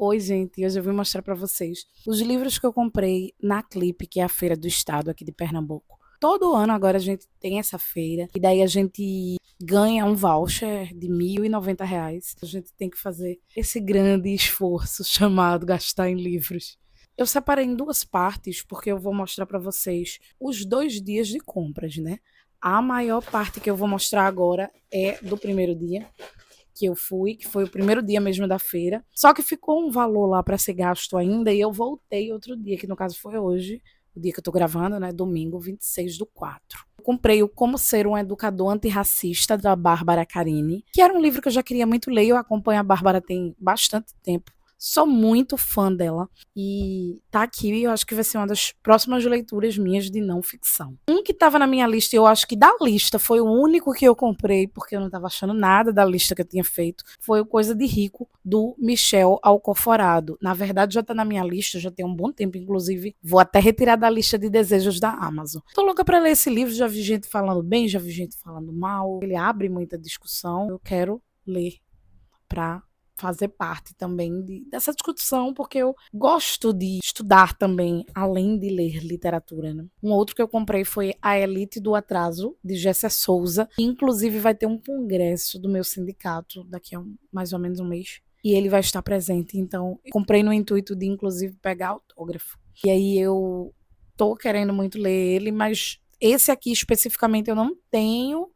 Oi, gente, hoje eu vim mostrar para vocês os livros que eu comprei na Clipe, que é a Feira do Estado aqui de Pernambuco. Todo ano agora a gente tem essa feira e daí a gente ganha um voucher de R$ 1.090. A gente tem que fazer esse grande esforço chamado gastar em livros. Eu separei em duas partes porque eu vou mostrar para vocês os 2 dias de compras, né? A maior parte que eu vou mostrar agora é do primeiro dia que eu fui, que foi o primeiro dia mesmo da feira. Só que ficou um valor lá para ser gasto ainda e eu voltei outro dia, que no caso foi hoje, o dia que eu tô gravando, né? Domingo, 26/4. Eu comprei o Como Ser um Educador Antirracista, da Bárbara Carini, que era um livro que eu já queria muito ler. Eu acompanho a Bárbara tem bastante tempo. Sou muito fã dela e tá aqui e eu acho que vai ser uma das próximas leituras minhas de não ficção. Um que estava na minha lista, e eu acho que da lista foi o único que eu comprei, porque eu não estava achando nada da lista que eu tinha feito, foi o Coisa de Rico, do Michel Alcoforado. Na verdade, já tá na minha lista, já tem um bom tempo, inclusive. Vou até retirar da lista de desejos da Amazon. Tô louca para ler esse livro, já vi gente falando bem, já vi gente falando mal. Ele abre muita discussão. Eu quero ler para fazer parte também dessa discussão, porque eu gosto de estudar também, além de ler literatura, né? Um outro que eu comprei foi A Elite do Atraso, de Gessia Souza, que inclusive vai ter um congresso do meu sindicato daqui a mais ou menos um mês, e ele vai estar presente, então eu comprei no intuito de inclusive pegar autógrafo. E aí eu tô querendo muito ler ele, mas esse aqui especificamente eu não tenho,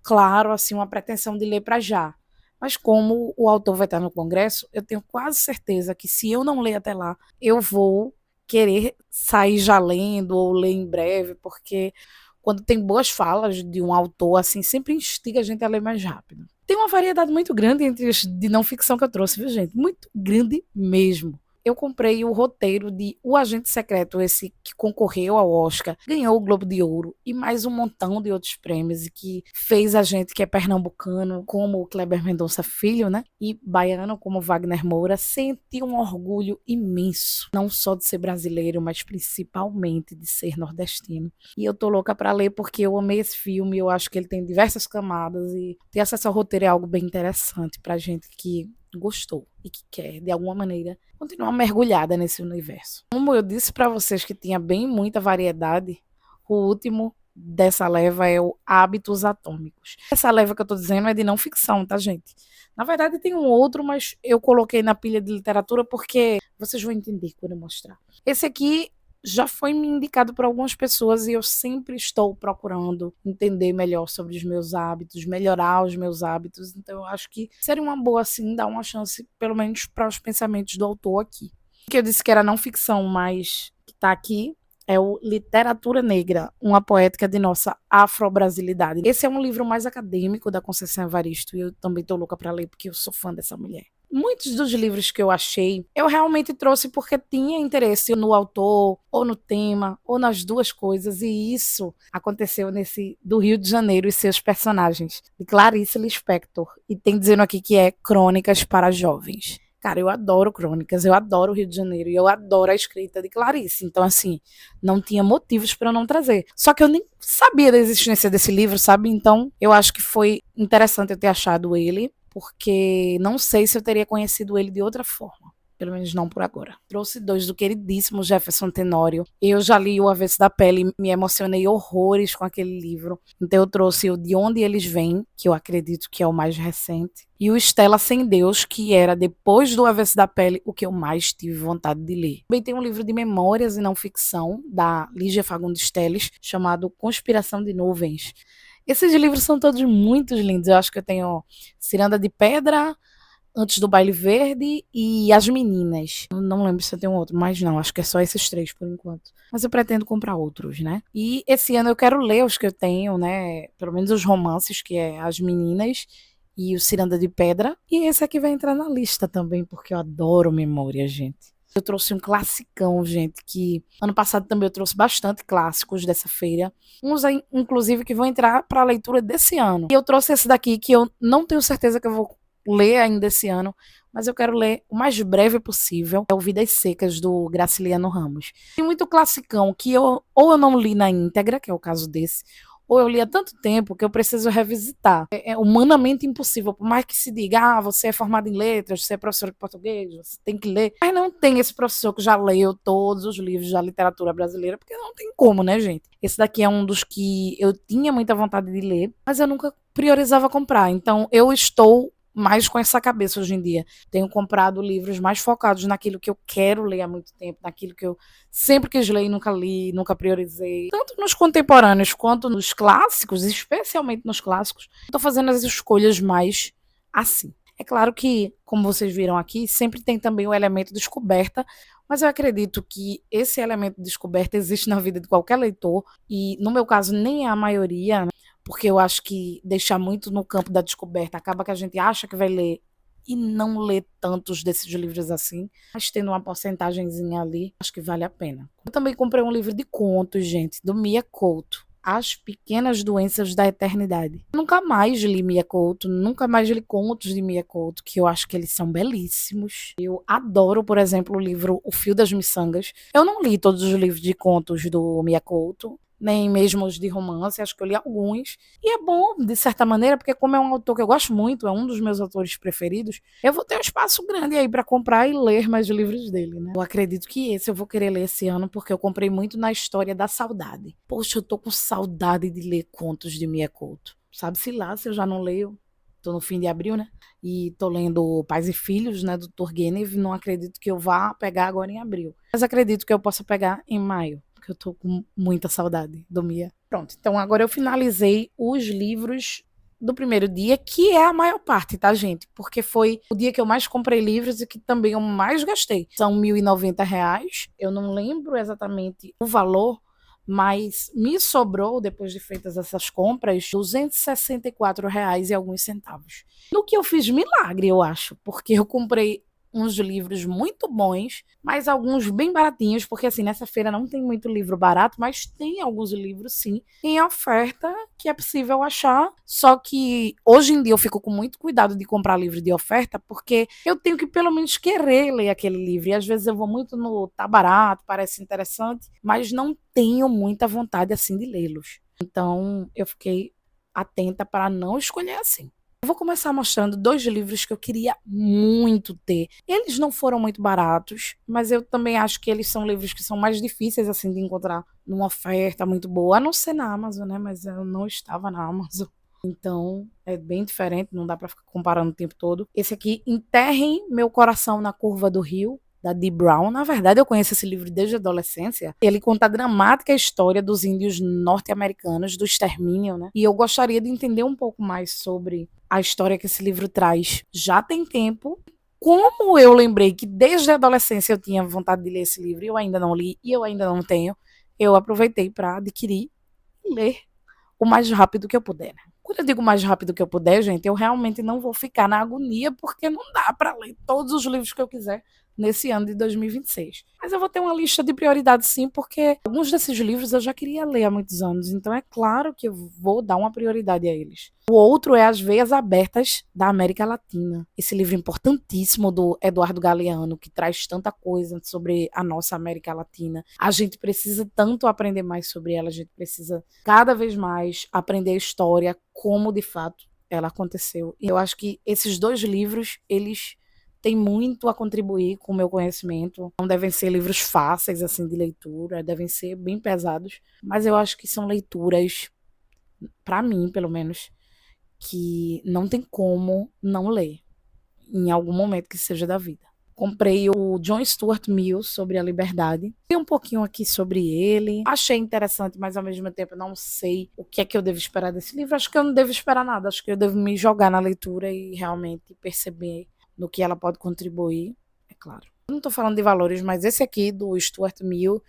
claro, assim, uma pretensão de ler para já. Mas como o autor vai estar no congresso, eu tenho quase certeza que se eu não ler até lá, eu vou querer sair já lendo ou ler em breve, porque quando tem boas falas de um autor, assim, sempre instiga a gente a ler mais rápido. Tem uma variedade muito grande entre os de não ficção que eu trouxe, viu, gente? Muito grande mesmo. Eu comprei o roteiro de O Agente Secreto, esse que concorreu ao Oscar, ganhou o Globo de Ouro e mais um montão de outros prêmios, e que fez a gente que é pernambucano, como o Kleber Mendonça Filho, né? E baiano, como Wagner Moura, sentir um orgulho imenso, não só de ser brasileiro, mas principalmente de ser nordestino. E eu tô louca para ler porque eu amei esse filme, eu acho que ele tem diversas camadas e ter acesso ao roteiro é algo bem interessante pra gente que gostou e que quer, de alguma maneira, continuar mergulhada nesse universo. Como eu disse para vocês que tinha bem muita variedade, o último dessa leva é o Hábitos Atômicos. Essa leva que eu tô dizendo é de não ficção, tá, gente? Na verdade tem um outro, mas eu coloquei na pilha de literatura porque vocês vão entender quando eu mostrar. Esse aqui já foi me indicado por algumas pessoas e eu sempre estou procurando entender melhor sobre os meus hábitos, melhorar os meus hábitos. Então eu acho que seria uma boa, assim, dar uma chance, pelo menos para os pensamentos do autor aqui. O que eu disse que era não ficção, mas que está aqui, é o Literatura Negra, uma poética de nossa afro-brasilidade. Esse é um livro mais acadêmico da Conceição Evaristo e eu também estou louca para ler porque eu sou fã dessa mulher. Muitos dos livros que eu achei, eu realmente trouxe porque tinha interesse no autor, ou no tema, ou nas duas coisas, e isso aconteceu nesse do Rio de Janeiro e seus personagens, de Clarice Lispector, e tem dizendo aqui que é Crônicas para Jovens. Cara, eu adoro crônicas, eu adoro o Rio de Janeiro e eu adoro a escrita de Clarice. Então, assim, não tinha motivos para eu não trazer. Só que eu nem sabia da existência desse livro, sabe? Então, eu acho que foi interessante eu ter achado ele, porque não sei se eu teria conhecido ele de outra forma. Pelo menos não por agora. Trouxe 2 do queridíssimo Jefferson Tenório. Eu já li O Avesso da Pele, me emocionei horrores com aquele livro. Então eu trouxe o De Onde Eles Vêm, que eu acredito que é o mais recente, e o Estela Sem Deus, que era, depois do Avesso da Pele, o que eu mais tive vontade de ler. Também tem um livro de memórias e não ficção, da Lígia Fagundes Telles, chamado Conspiração de Nuvens. Esses livros são todos muito lindos. Eu acho que eu tenho Ciranda de Pedra, Antes do Baile Verde e As Meninas. Eu não lembro se eu tenho outro, mas não, acho que é só esses 3 por enquanto. Mas eu pretendo comprar outros, né? E esse ano eu quero ler os que eu tenho, né? Pelo menos os romances, que é As Meninas e o Ciranda de Pedra. E esse aqui vai entrar na lista também, porque eu adoro memória, gente. Eu trouxe um classicão, gente, que ano passado também eu trouxe bastante clássicos dessa feira. Uns, inclusive, que vão entrar para a leitura desse ano. E eu trouxe esse daqui, que eu não tenho certeza que eu vou ler ainda esse ano, mas eu quero ler o mais breve possível. É o Vidas Secas, do Graciliano Ramos. Tem muito classicão que ou eu não li na íntegra, que é o caso desse, ou eu li há tanto tempo que eu preciso revisitar. É humanamente impossível, por mais que se diga, você é formado em letras, você é professor de português, você tem que ler. Mas não tem esse professor que já leu todos os livros da literatura brasileira, porque não tem como, né, gente? Esse daqui é um dos que eu tinha muita vontade de ler, mas eu nunca priorizava comprar. Então, eu estou mais com essa cabeça hoje em dia. Tenho comprado livros mais focados naquilo que eu quero ler há muito tempo, naquilo que eu sempre quis ler e nunca li, nunca priorizei. Tanto nos contemporâneos quanto nos clássicos, especialmente nos clássicos, estou fazendo as escolhas mais assim. É claro que, como vocês viram aqui, sempre tem também o elemento descoberta, mas eu acredito que esse elemento descoberta existe na vida de qualquer leitor, e no meu caso nem é a maioria, né? Porque eu acho que deixar muito no campo da descoberta acaba que a gente acha que vai ler e não lê tantos desses livros assim, mas tendo uma porcentagemzinha ali, acho que vale a pena. Eu também comprei um livro de contos, gente, do Mia Couto, As Pequenas Doenças da Eternidade. Nunca mais li Mia Couto, nunca mais li contos de Mia Couto, que eu acho que eles são belíssimos. Eu adoro, por exemplo, o livro O Fio das Miçangas. Eu não li todos os livros de contos do Mia Couto, nem mesmo os de romance, acho que eu li alguns. E é bom, de certa maneira, porque como é um autor que eu gosto muito, é um dos meus autores preferidos, eu vou ter um espaço grande aí para comprar e ler mais livros dele, né? Eu acredito que esse eu vou querer ler esse ano, porque eu comprei muito na História da Saudade. Poxa, eu tô com saudade de ler contos de Mia Couto. Sabe-se lá se eu já não leio. Tô no fim de abril, né? E tô lendo Pais e Filhos, né, do Turgenev. Não acredito que eu vá pegar agora em abril. Mas acredito que eu possa pegar em maio, porque eu tô com muita saudade do Mia. Pronto, então agora eu finalizei os livros do primeiro dia, que é a maior parte, tá, gente? Porque foi o dia que eu mais comprei livros e que também eu mais gastei. São R$ 1.090. Eu não lembro exatamente o valor, mas me sobrou, depois de feitas essas compras, R$ 264 e alguns centavos. No que eu fiz milagre, eu acho, porque eu comprei uns livros muito bons, mas alguns bem baratinhos, porque assim, nessa feira não tem muito livro barato, mas tem alguns livros sim, em oferta que é possível achar, só que hoje em dia eu fico com muito cuidado de comprar livro de oferta, porque eu tenho que pelo menos querer ler aquele livro, e às vezes eu vou muito no tá barato, parece interessante, mas não tenho muita vontade assim de lê-los. Então eu fiquei atenta para não escolher assim. Eu vou começar mostrando 2 livros que eu queria muito ter. Eles não foram muito baratos, mas eu também acho que eles são livros que são mais difíceis assim de encontrar numa oferta muito boa, a não ser na Amazon, né? Mas eu não estava na Amazon. Então, é bem diferente, não dá para ficar comparando o tempo todo. Esse aqui, Enterrem Meu Coração na Curva do Rio, da Dee Brown. Na verdade, eu conheço esse livro desde a adolescência. Ele conta a dramática história dos índios norte-americanos, do extermínio, né? E eu gostaria de entender um pouco mais sobre a história que esse livro traz. Já tem tempo. Como eu lembrei que desde a adolescência eu tinha vontade de ler esse livro e eu ainda não li e eu ainda não tenho, eu aproveitei para adquirir e ler o mais rápido que eu puder, né? Quando eu digo mais rápido que eu puder, gente, eu realmente não vou ficar na agonia, porque não dá para ler todos os livros que eu quiser nesse ano de 2026. Mas eu vou ter uma lista de prioridades sim, porque alguns desses livros eu já queria ler há muitos anos, então é claro que eu vou dar uma prioridade a eles. O outro é As Veias Abertas da América Latina. Esse livro importantíssimo do Eduardo Galeano, que traz tanta coisa sobre a nossa América Latina. A gente precisa tanto aprender mais sobre ela, a gente precisa cada vez mais aprender a história, como de fato ela aconteceu. E eu acho que esses 2 livros, eles têm muito a contribuir com o meu conhecimento. Não devem ser livros fáceis assim de leitura, devem ser bem pesados, mas eu acho que são leituras, para mim, pelo menos, que não tem como não ler em algum momento que seja da vida. Comprei o John Stuart Mill, Sobre a Liberdade. Tem um pouquinho aqui sobre ele. Achei interessante, mas ao mesmo tempo não sei o que é que eu devo esperar desse livro. Acho que eu não devo esperar nada. Acho que eu devo me jogar na leitura e realmente perceber no que ela pode contribuir, é claro. Eu não estou falando de valores, mas esse aqui do Stuart Mill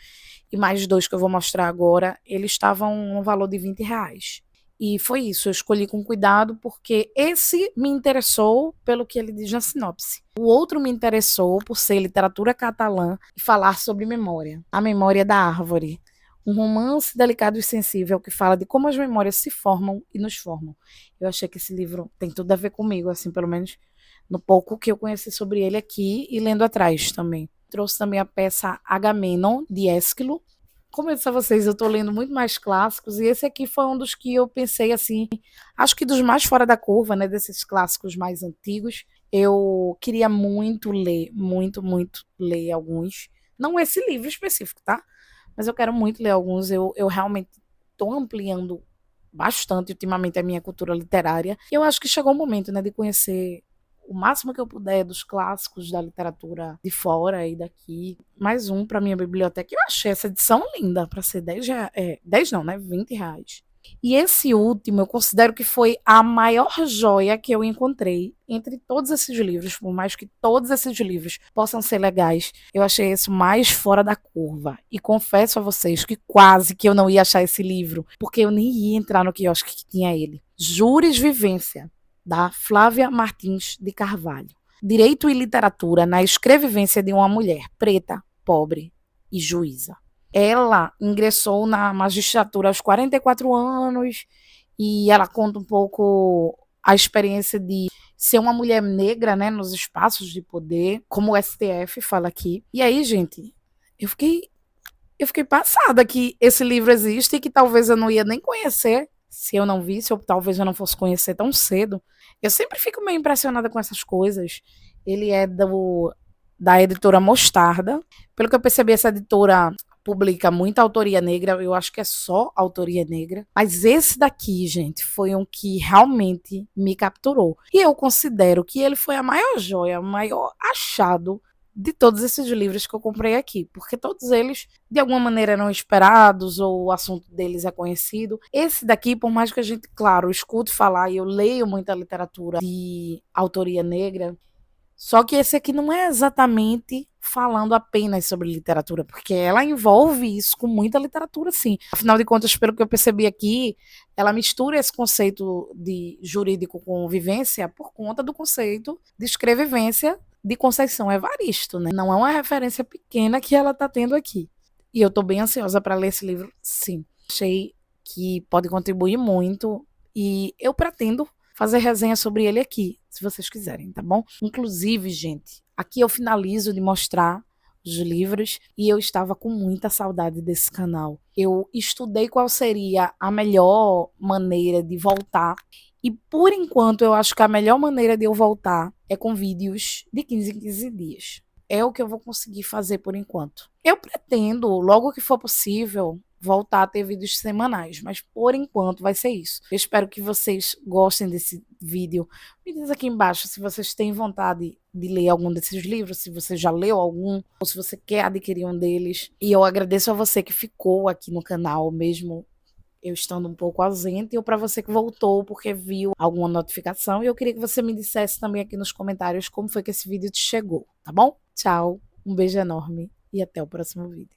e mais 2 que eu vou mostrar agora, eles estavam no valor de R$ 20. E foi isso, eu escolhi com cuidado porque esse me interessou pelo que ele diz na sinopse. O outro me interessou por ser literatura catalã e falar sobre memória. A Memória da Árvore. Um romance delicado e sensível que fala de como as memórias se formam e nos formam. Eu achei que esse livro tem tudo a ver comigo, assim, pelo menos no pouco que eu conheci sobre ele aqui e lendo atrás também. Trouxe também a peça Agamenon, de Ésquilo, Como eu disse a vocês, eu tô lendo muito mais clássicos, e esse aqui foi um dos que eu pensei assim, acho que dos mais fora da curva, né, desses clássicos mais antigos. Eu queria muito ler, muito, muito ler alguns. Não esse livro específico, tá? Mas eu quero muito ler alguns. Eu realmente tô ampliando bastante ultimamente a minha cultura literária. E eu acho que chegou o momento, né, de conhecer o máximo que eu puder dos clássicos da literatura de fora e daqui. Mais um para minha biblioteca. Eu achei essa edição linda, para ser 10 reais. 10 não, né? R$ 20. E esse último eu considero que foi a maior joia que eu encontrei entre todos esses livros, por mais que todos esses livros possam ser legais, eu achei esse mais fora da curva. E confesso a vocês que quase que eu não ia achar esse livro, porque eu nem ia entrar no quiosque que tinha ele. Júris Vivência, da Flávia Martins de Carvalho. Direito e literatura na escrevivência de uma mulher preta, pobre e juíza. Ela ingressou na magistratura aos 44 anos e ela conta um pouco a experiência de ser uma mulher negra, né, nos espaços de poder, como o STF fala aqui. E aí, gente, eu fiquei passada que esse livro existe e que talvez eu não ia nem conhecer se eu não visse, ou talvez eu não fosse conhecer tão cedo. Eu sempre fico meio impressionada com essas coisas. Ele é da editora Mostarda. Pelo que eu percebi, essa editora publica muita autoria negra, eu acho que é só autoria negra. Mas esse daqui, gente, foi um que realmente me capturou. E eu considero que ele foi a maior joia, o maior achado de todos esses livros que eu comprei aqui, porque todos eles, de alguma maneira, eram esperados ou o assunto deles é conhecido. Esse daqui, por mais que a gente, claro, escute falar, e eu leio muita literatura de autoria negra, só que esse aqui não é exatamente falando apenas sobre literatura, porque ela envolve isso com muita literatura, sim. Afinal de contas, pelo que eu percebi aqui, ela mistura esse conceito de jurídico com vivência por conta do conceito de escrevivência de Conceição Evaristo, né? Não é uma referência pequena que ela está tendo aqui. E eu estou bem ansiosa para ler esse livro, sim. Achei que pode contribuir muito e eu pretendo fazer resenha sobre ele aqui, se vocês quiserem, tá bom? Inclusive, gente, aqui eu finalizo de mostrar os livros e eu estava com muita saudade desse canal. Eu estudei qual seria a melhor maneira de voltar e, por enquanto, eu acho que a melhor maneira de eu voltar é com vídeos de 15 em 15 dias. É o que eu vou conseguir fazer por enquanto. Eu pretendo, logo que for possível, voltar a ter vídeos semanais, mas por enquanto vai ser isso. Eu espero que vocês gostem desse vídeo. Me diz aqui embaixo se vocês têm vontade de ler algum desses livros, se você já leu algum, ou se você quer adquirir um deles. E eu agradeço a você que ficou aqui no canal, mesmo eu estando um pouco ausente, ou para você que voltou porque viu alguma notificação. E eu queria que você me dissesse também aqui nos comentários como foi que esse vídeo te chegou, tá bom? Tchau, um beijo enorme e até o próximo vídeo.